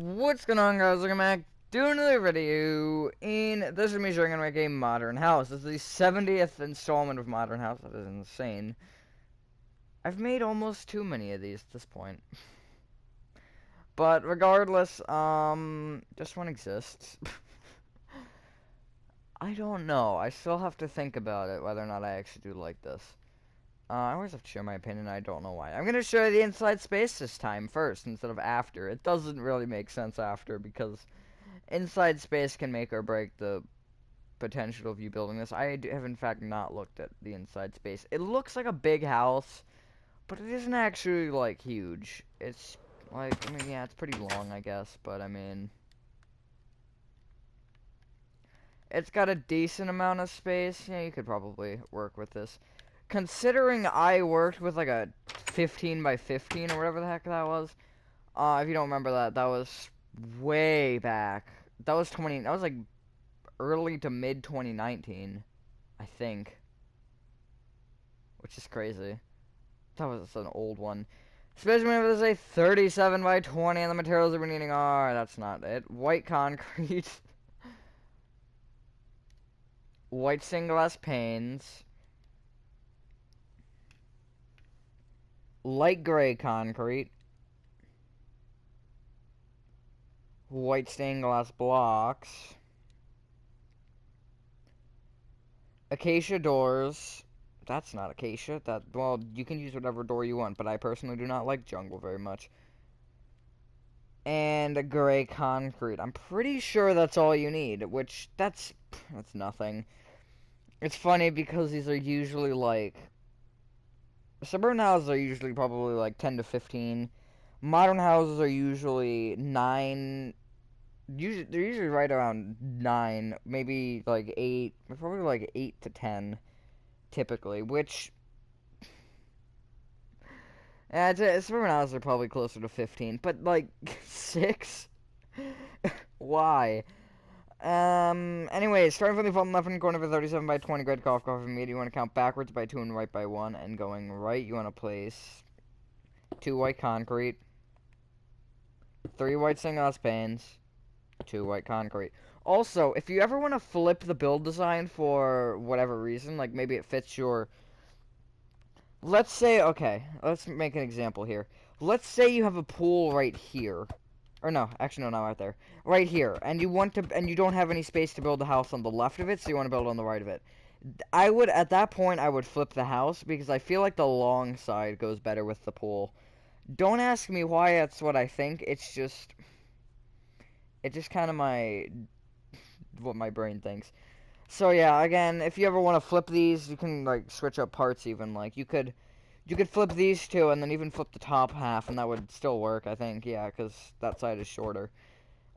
What's going on, guys? Welcome back to another video, and this is me showing how to make a modern house. This is the 70th installment of Modern House. That is insane. I've made almost too many of these at this point. But regardless, this one exists. I don't know. I still have to think about it, whether or not I actually do like this. I always have to share my opinion, I don't know why. I'm going to show you the inside space this time first, instead of after. It doesn't really make sense after, because inside space can make or break the potential of you building this. I have in fact not looked at the inside space. It looks like a big house, but it isn't actually like huge. It's like, I mean, yeah, it's pretty long, I guess, but I mean, it's got a decent amount of space. Yeah, you could probably work with this. Considering I worked with like a 15 by 15 or whatever the heck that was. If you don't remember that, that was way back. That was like early to mid 2019, I think, which is crazy. That was an old one. Especially whenever there's a 37 by 20 and the materials that we're needing are, that's not it. White concrete. White stained glass panes. Light gray concrete. White stained glass blocks. Acacia doors. That's not acacia. Well, you can use whatever door you want, but I personally do not like jungle very much. And a gray concrete. I'm pretty sure that's all you need, which that's nothing. It's funny because these are usually like suburban houses are usually probably like 10 to 15. Modern houses are usually 9. They're usually right around 9, maybe like 8, probably like 8 to 10 typically, which suburban houses are probably closer to 15, but like 6? Why? Anyways, starting from the bottom left hand corner of a 37 by 20 grid golf coffee meter, you want to count backwards by 2 and right by 1, and going right, you want to place 2 white concrete, 3 white stained glass panes, 2 white concrete. Also, if you ever want to flip the build design for whatever reason, like maybe it fits your... Let's say, okay, let's make an example here. Let's say you have a pool right here. Or no, actually no, not right there. Right here. And you don't have any space to build a house on the left of it, so you want to build on the right of it. At that point, I would flip the house, because I feel like the long side goes better with the pool. Don't ask me why that's what I think, it's just kind of what my brain thinks. So yeah, again, if you ever want to flip these, you can like switch up parts even, like you could flip these two and then even flip the top half, and that would still work, I think, yeah, because that side is shorter.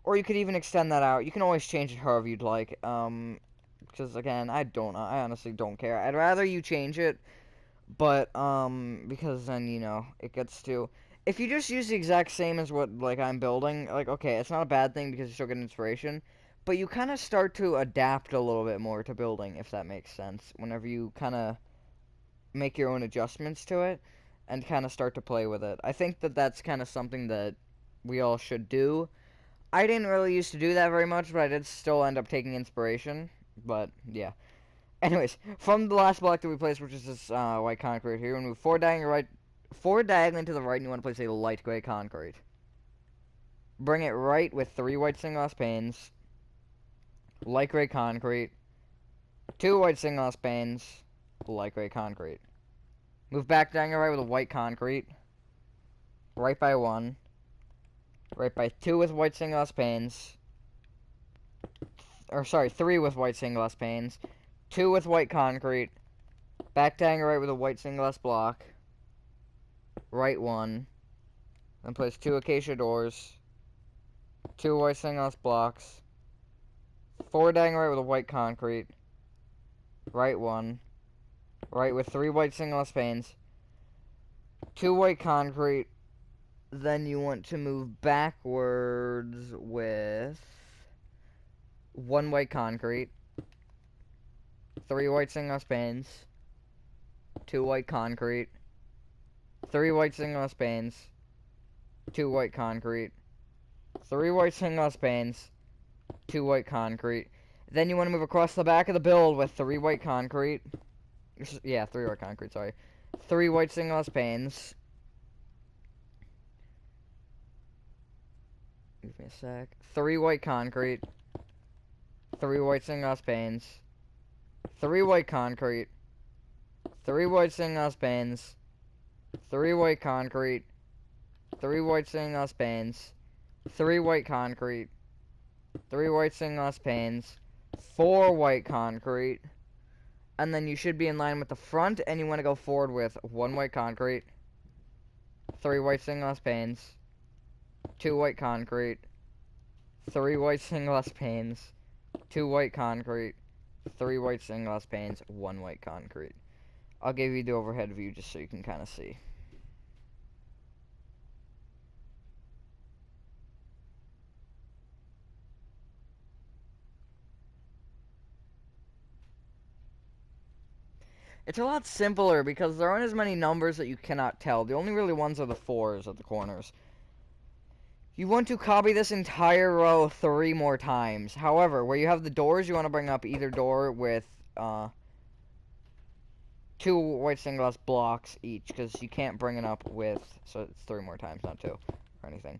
Or you could even extend that out. You can always change it however you'd like. Because again, I honestly don't care. I'd rather you change it, but because then it gets to. If you just use the exact same as what like I'm building, like okay, it's not a bad thing because you still get inspiration, but you kind of start to adapt a little bit more to building, if that makes sense. Whenever you kind of make your own adjustments to it and kind of start to play with it. I think that that's kind of something that we all should do. I didn't really used to do that very much, but I did still end up taking inspiration. But, yeah. Anyways, from the last block that we placed, which is this white concrete here, we move four diagonally to the right, and you want to place a light gray concrete. Bring it right with 3 white stained glass panes, light gray concrete, 2 white stained glass panes, light gray concrete. Move back diagonally right with a white concrete, right by 1, right by 2 with white stained glass panes, or sorry, 3 with white stained glass panes, 2 with white concrete, back diagonal right with a white stained glass block, right 1, then place 2 acacia doors, 2 white stained glass blocks, 4 diagonal right with a white concrete, right 1, right with 3 white stained glass panes, 2 white concrete, then you want to move backwards with 1 white concrete, 3 white stained glass panes, 2 white concrete, 3 white stained glass panes, 2 white concrete, 3 white stained glass panes, 2 white concrete. Then you want to move across the back of the build with 3 white concrete. Yeah, 3 white concrete, sorry. 3 white stained glass panes. Give me a sec. 3 white concrete. 3 white stained glass panes. 3 white concrete. 3 white stained glass panes. 3 white concrete. 3 white stained glass panes. 3 white concrete. 3 white stained glass panes. 4 white concrete. And then you should be in line with the front, and you want to go forward with 1 white concrete. 3 white stained glass panes. 2 white concrete. 3 white stained glass panes. 2 white concrete. 3 white stained glass panes. 1 white concrete. I'll give you the overhead view just so you can kind of see. It's a lot simpler because there aren't as many numbers that you cannot tell. The only really ones are the 4s at the corners. You want to copy this entire row 3 more times. However, where you have the doors, you want to bring up either door with 2 white stained glass blocks each, because you can't bring it up with, so it's 3 more times, not 2 or anything.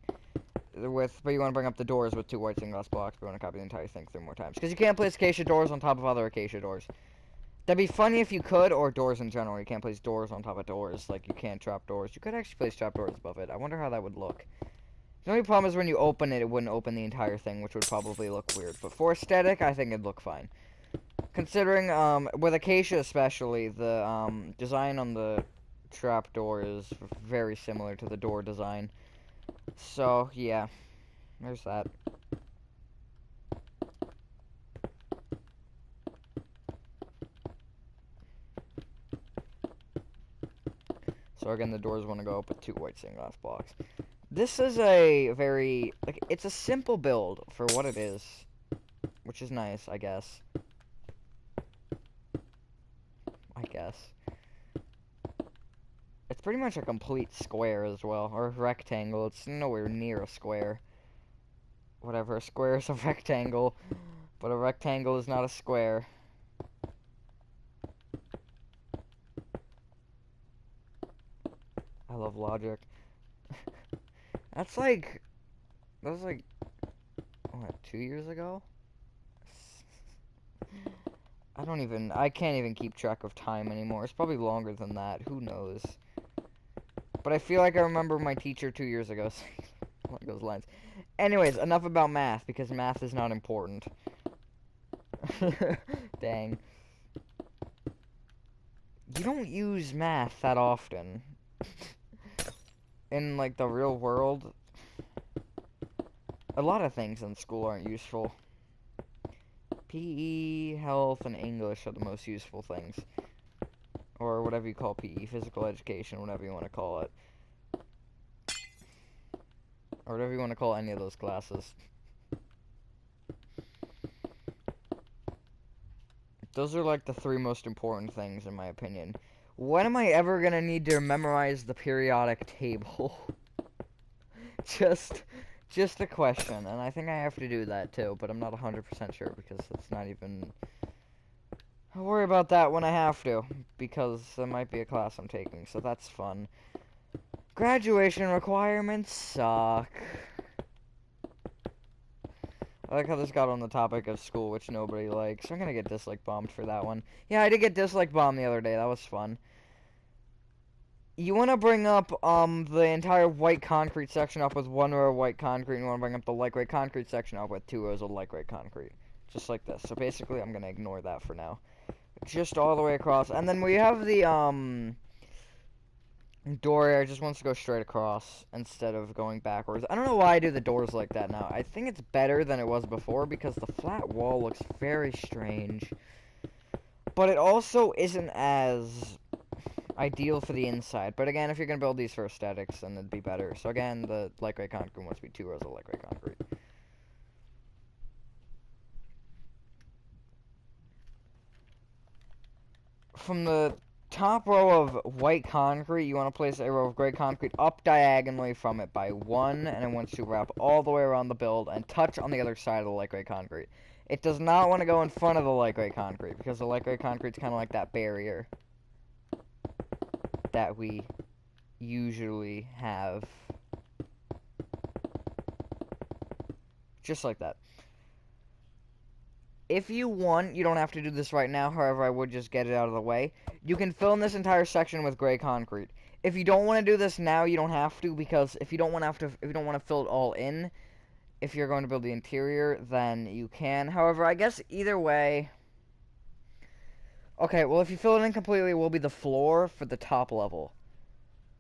But you want to bring up the doors with 2 white stained glass blocks, but you want to copy the entire thing 3 more times. Because you can't place acacia doors on top of other acacia doors. That'd be funny if you could, or doors in general. You can't place doors on top of doors, like you can't trap doors. You could actually place trap doors above it. I wonder how that would look. The only problem is when you open it, it wouldn't open the entire thing, which would probably look weird. But for aesthetic, I think it'd look fine. Considering, with acacia especially, the design on the trap door is very similar to the door design. So, yeah. There's that. So again, the doors want to go up with 2 white stained glass blocks. This is a very, like, it's a simple build for what it is, which is nice, I guess. It's pretty much a complete square as well, or rectangle. It's nowhere near a square. Whatever, a square is a rectangle, but a rectangle is not a square. I love logic. That was like, what, 2 years ago? I can't even keep track of time anymore. It's probably longer than that, who knows. But I feel like I remember my teacher 2 years ago saying along those lines. Anyways, enough about math, because math is not important. Dang. You don't use math that often. In, like, the real world. A lot of things in school aren't useful. PE, health, and English are the most useful things. Or whatever you call PE, physical education, whatever you want to call it. Or whatever you want to call any of those classes. Those are like the 3 most important things in my opinion. When am I ever gonna need to memorize the periodic table? Just a question, and I think I have to do that too, but I'm not 100% sure because it's not even... I'll worry about that when I have to, because there might be a class I'm taking, so that's fun. Graduation requirements suck. I like how this got on the topic of school, which nobody likes. I'm gonna get dislike bombed for that one. Yeah, I did get dislike bombed the other day. That was fun. You want to bring up the entire white concrete section up with 1 row of white concrete, and you want to bring up the light gray concrete section up with 2 rows of light gray concrete. Just like this. So basically, I'm gonna ignore that for now. Just all the way across. And then we have the, door area just wants to go straight across instead of going backwards. I don't know why I do the doors like that now. I think it's better than it was before because the flat wall looks very strange. But it also isn't as ideal for the inside. But again, if you're going to build these for aesthetics, then it'd be better. So again, the light gray concrete wants to be 2 rows of light gray concrete. From the top row of white concrete, you want to place a row of gray concrete up diagonally from it by 1, and it wants to wrap all the way around the build and touch on the other side of the light gray concrete. It does not want to go in front of the light gray concrete, because the light gray concrete is kind of like that barrier that we usually have. Just like that. If you want, you don't have to do this right now, however, I would just get it out of the way. You can fill in this entire section with gray concrete. If you don't want to do this now, you don't have to, because if you don't want to fill it all in, if you're going to build the interior, then you can. However, I guess either way. Okay, well, if you fill it in completely, it will be the floor for the top level.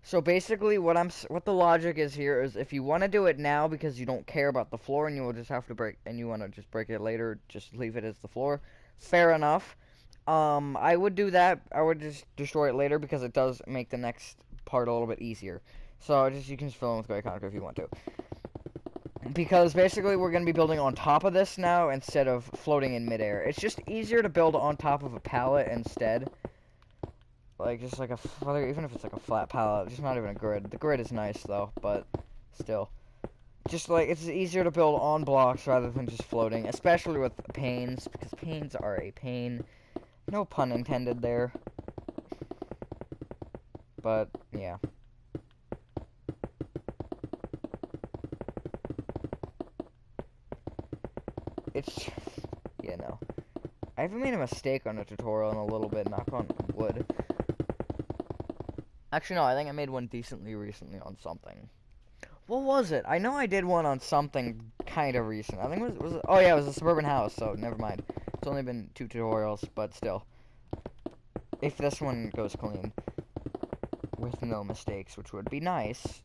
So basically, what the logic is here is, if you want to do it now because you don't care about the floor and you will just have to break, and you want to just break it later, just leave it as the floor. Fair enough. I would do that. I would just destroy it later because it does make the next part a little bit easier. So you can just fill in with gray concrete if you want to. Because basically we're going to be building on top of this now instead of floating in midair. It's just easier to build on top of a pallet instead. Like, just like even if it's like a flat pallet, just not even a grid. The grid is nice though, but still. Just like, it's easier to build on blocks rather than just floating, especially with panes, because panes are a pain. No pun intended there. But, yeah. It's, you know. I haven't made a mistake on a tutorial in a little bit, knock on wood. Actually, no, I think I made one decently recently on something. What was it? I know I did one on something kind of recent. I think it was oh yeah, it was a suburban house, so never mind. It's only been 2 tutorials, but still. If this one goes clean. With no mistakes, which would be nice.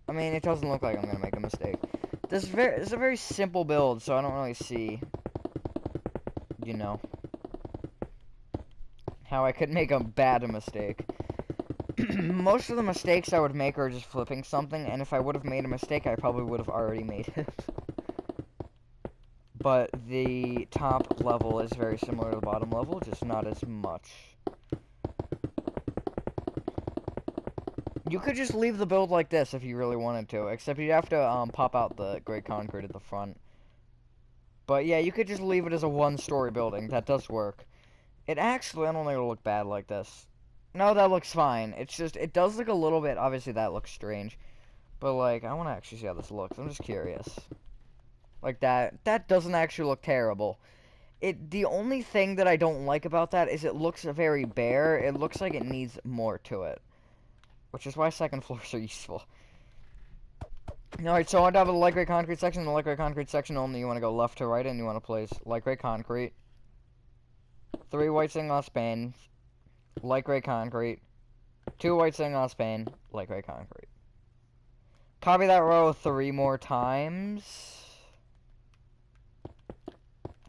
I mean, it doesn't look like I'm gonna make a mistake. This is a very simple build, so I don't really see, you know, how I could make a bad mistake. Most of the mistakes I would make are just flipping something, and if I would have made a mistake, I probably would have already made it. But the top level is very similar to the bottom level, just not as much. You could just leave the build like this if you really wanted to, except you'd have to pop out the gray concrete at the front. But yeah, you could just leave it as a 1-story building. That does work. It actually, I don't think it'll look bad like this. No, that looks fine. It's just, it does look a little bit, obviously that looks strange. But like, I want to actually see how this looks. I'm just curious. Like that doesn't actually look terrible. The only thing that I don't like about that is it looks very bare. It looks like it needs more to it. Which is why second floors are useful. Alright, so on top of the light gray concrete section, the light gray concrete section only, you want to go left to right, and you want to place light gray concrete. 3 white stained glass panes. Light gray concrete. 2 white stained glass pane. Light gray concrete. Copy that row 3 more times.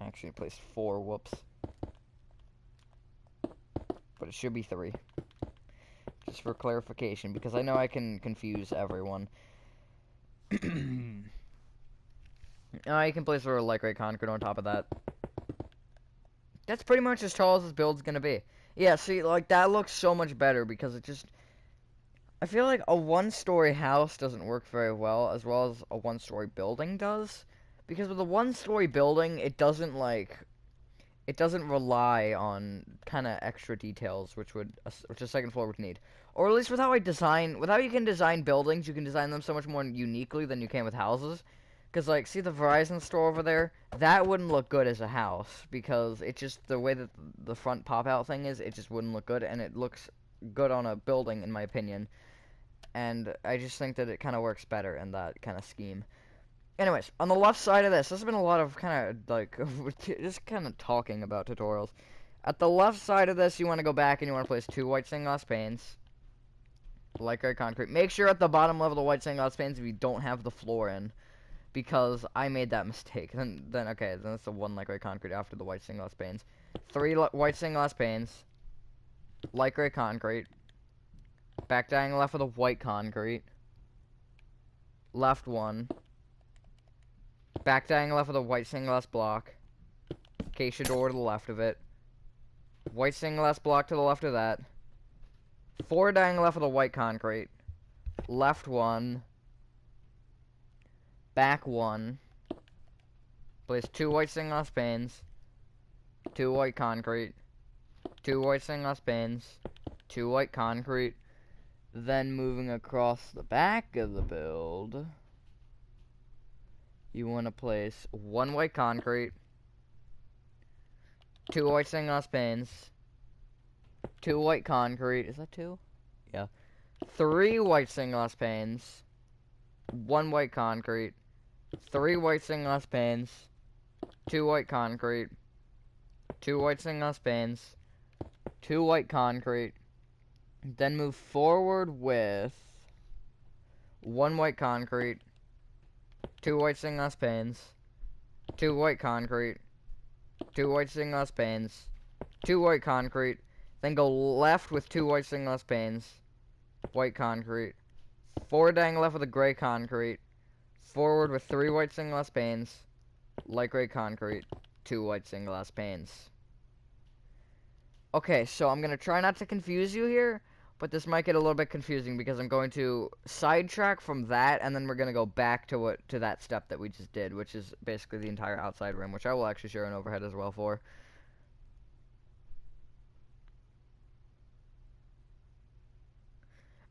Actually, placed 4, whoops. But it should be 3. Just for clarification, because I know I can confuse everyone. You can place a light gray concrete on top of that. That's pretty much as tall as this build's gonna be. Yeah, see, like, that looks so much better, because it just... I feel like a 1-story house doesn't work very well as a 1-story building does. Because with a 1-story building, it doesn't, like... It doesn't rely on kind of extra details, which a second floor would need. Or at least with how you can design buildings, you can design them so much more uniquely than you can with houses. Because, like, see the Verizon store over there? That wouldn't look good as a house, because it just, the way that the front pop-out thing is, it just wouldn't look good, and it looks good on a building, in my opinion. And I just think that it kind of works better in that kind of scheme. Anyways, on the left side of this has been a lot of kind of, like, just kind of talking about tutorials. At the left side of this, you want to go back and you want to place 2 white stained glass panes. Light gray concrete. Make sure at the bottom level of the white stained glass panes if you don't have the floor in. Because I made that mistake. Then okay, then it's the 1 light gray concrete after the white stained glass panes. 3 white stained glass panes. Light gray concrete. Back diagonal left of the white concrete. Left 1. Back diagonal left of the white stained glass block. Acacia door to the left of it. White stained glass block to the left of that. 4 diagonal left with a white concrete. Left 1. Back 1. Place 2 white stained glass panes. 2 white concrete. 2 white stained glass panes. 2 white concrete. Then moving across the back of the build, you want to place 1 white concrete. 2 white stained glass panes. 2 white concrete. Is that 2? Yeah. 3 white stained glass panes. 1 white concrete. 3 white stained glass panes. 2 white concrete. 2 white stained glass panes. 2 white concrete. Then move forward with 1 white concrete. 2 white stained glass panes. 2 white concrete. 2 white stained glass panes. 2 white concrete. Then go left with 2 white stained glass panes. White concrete. 4 diagonal left with a gray concrete. Forward with 3 white stained glass panes. Light gray concrete. 2 white stained glass panes. Okay, so I'm going to try not to confuse you here, but this might get a little bit confusing because I'm going to sidetrack from that, and then we're going to go back to that step that we just did, which is basically the entire outside rim, which I will actually share an overhead as well for.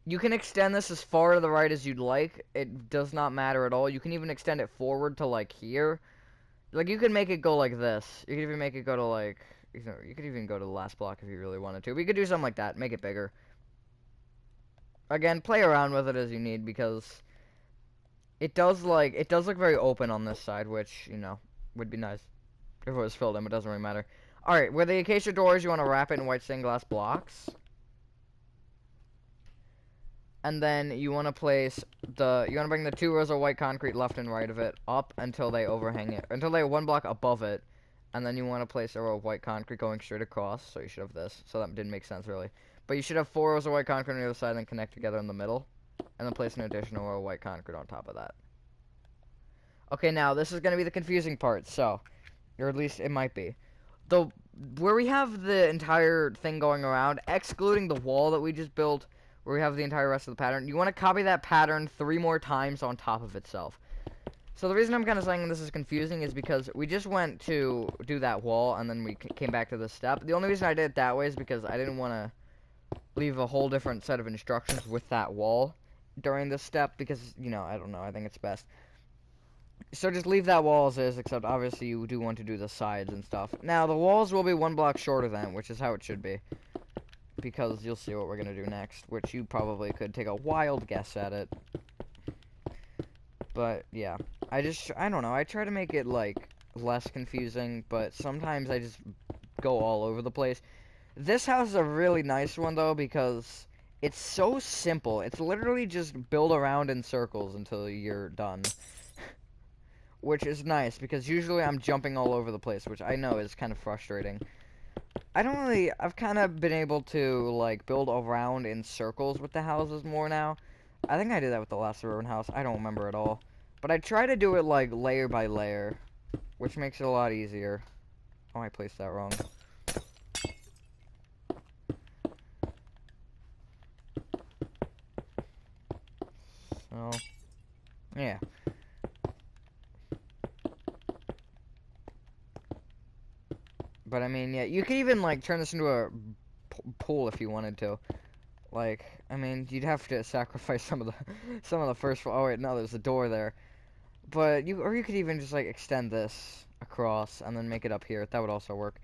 You can extend this as far to the right as you'd like. It does not matter at all. You can even extend it forward to, like, here. Like, you can make it go like this. You can even make it go to, like, you could even go to the last block if you really wanted to. We could do something like that. Make it bigger. Again, play around with it as you need, because it does look very open on this side, which, you know, would be nice if it was filled in, but it doesn't really matter. Alright, where the acacia doors, you want to wrap it in white stained glass blocks. And then you want to place you want to bring the 2 rows of white concrete left and right of it up until they overhang it, until they're 1 block above it. And then you want to place a row of white concrete going straight across, so you should have this. So that didn't make sense, really. But you should have 4 rows of white concrete on the other side and then connect together in the middle. And then place an additional row of white concrete on top of that. Okay, now, this is going to be the confusing part, so... Or at least it might be. Where we have the entire thing going around, excluding the wall that we just built, where we have the entire rest of the pattern, you want to copy that pattern 3 more times on top of itself. So the reason I'm kind of saying this is confusing is because we just went to do that wall, and then we came back to this step. The only reason I did it that way is because I didn't want to leave a whole different set of instructions with that wall during this step, because, you know, I don't know, I think it's best. So just leave that wall as is, except obviously you do want to do the sides and stuff. Now, the walls will be 1 block shorter than, which is how it should be. Because you'll see what we're going to do next, which you probably could take a wild guess at it. But, yeah. I don't know, I try to make it, like, less confusing, but sometimes I just go all over the place. This house is a really nice one, though, because it's so simple. It's literally just build around in circles until you're done. Which is nice, because usually I'm jumping all over the place, which I know is kind of frustrating. I've kind of been able to, like, build around in circles with the houses more now. I think I did that with the last suburban house. I don't remember at all. But I try to do it, like, layer by layer, which makes it a lot easier. Oh, I placed that wrong. So, yeah. But, I mean, yeah, you could even, like, turn this into a pool if you wanted to. Like, I mean, you'd have to sacrifice some of the first... Oh, wait, no, there's a door there. But, you could even just, like, extend this across and then make it up here. That would also work.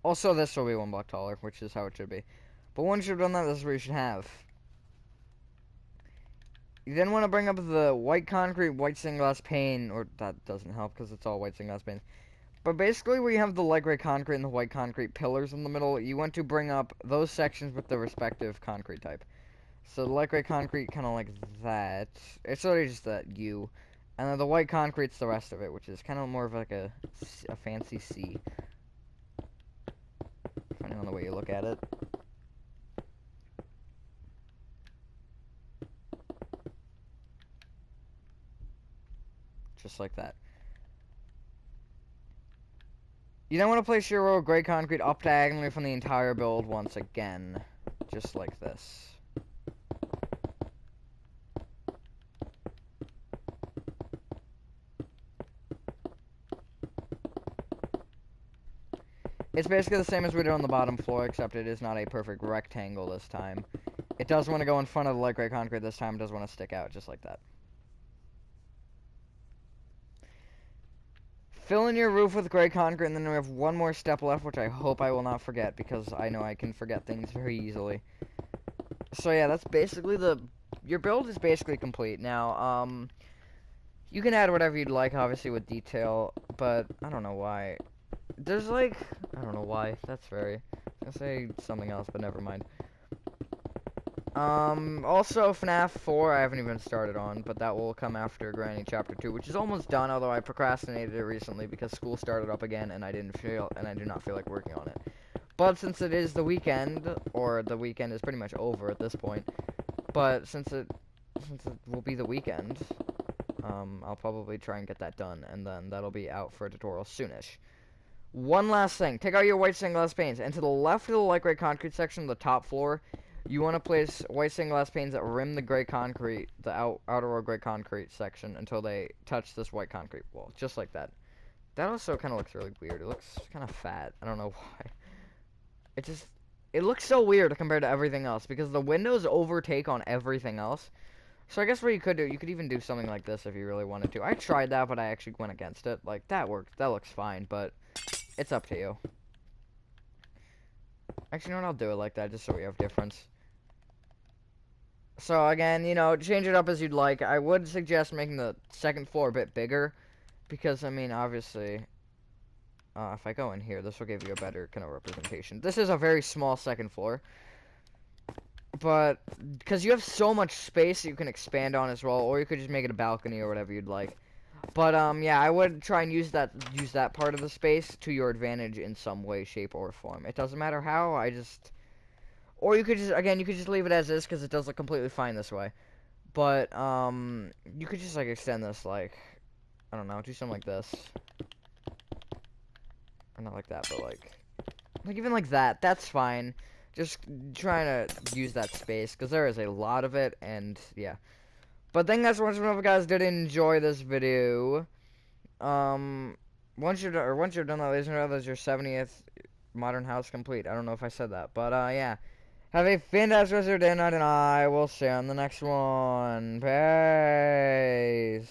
Also, this will be 1 block taller, which is how it should be. But once you've done that, this is what you should have. You then want to bring up the white concrete, white stained glass pane, or that doesn't help because it's all white stained glass pane. But basically where you have the light gray concrete and the white concrete pillars in the middle, you want to bring up those sections with the respective concrete type. So the light gray concrete kind of like that. It's literally just that U. And then the white concrete's the rest of it, which is kind of more of like a fancy C. Depending on the way you look at it. just like that. You then want to place your row of gray concrete up diagonally from the entire build once again, just like this. It's basically the same as we did on the bottom floor, except it is not a perfect rectangle this time. It does want to go in front of the light gray concrete this time. It does want to stick out, just like that. Fill in your roof with gray concrete, and then we have one more step left, which I hope I will not forget, because I know I can forget things very easily. So yeah, that's basically your build is basically complete. Now, you can add whatever you'd like, obviously, with detail, but I don't know why. There's like, I don't know why, that's very, I was gonna say something else, but never mind. Also, FNAF 4, I haven't even started on, but that will come after Granny Chapter 2, which is almost done, although I procrastinated it recently because school started up again, and I do not feel like working on it. But since it is the weekend, or the weekend is pretty much over at this point, but since it will be the weekend, I'll probably try and get that done, and then that'll be out for a tutorial soonish. One last thing, take out your white stained glass panes, and to the left of the light gray concrete section, the top floor, you want to place white stained glass panes that rim the gray concrete, the outer row gray concrete section, until they touch this white concrete wall, just like that. That also kind of looks really weird. It looks kind of fat. I don't know why. It looks so weird compared to everything else, because the windows overtake on everything else. So I guess what you could do, you could even do something like this if you really wanted to. I tried that, but I actually went against it. Like, that worked. That looks fine, but it's up to you. Actually, you know what? I'll do it like that, just so we have difference. So again, you know, change it up as you'd like. I would suggest making the second floor a bit bigger, because, I mean, obviously, if I go in here, this will give you a better kind of representation. This is a very small second floor, but because you have so much space that you can expand on as well, or you could just make it a balcony or whatever you'd like. But yeah, I would try and use that part of the space to your advantage in some way, shape, or form. It doesn't matter how. Or you could just, again, you could just leave it as is, because it does look completely fine this way. But, you could just, like, extend this, like, I don't know, do something like this. Or not like that, but, like even like that, that's fine. Just trying to use that space, because there is a lot of it, and, yeah. But thank you guys so much. If you guys did enjoy this video, once you're done that, ladies and gentlemen, that's your 70th modern house complete. I don't know if I said that, but, yeah. Have a fantastic rest of your day, night, and I will see you on the next one. Peace.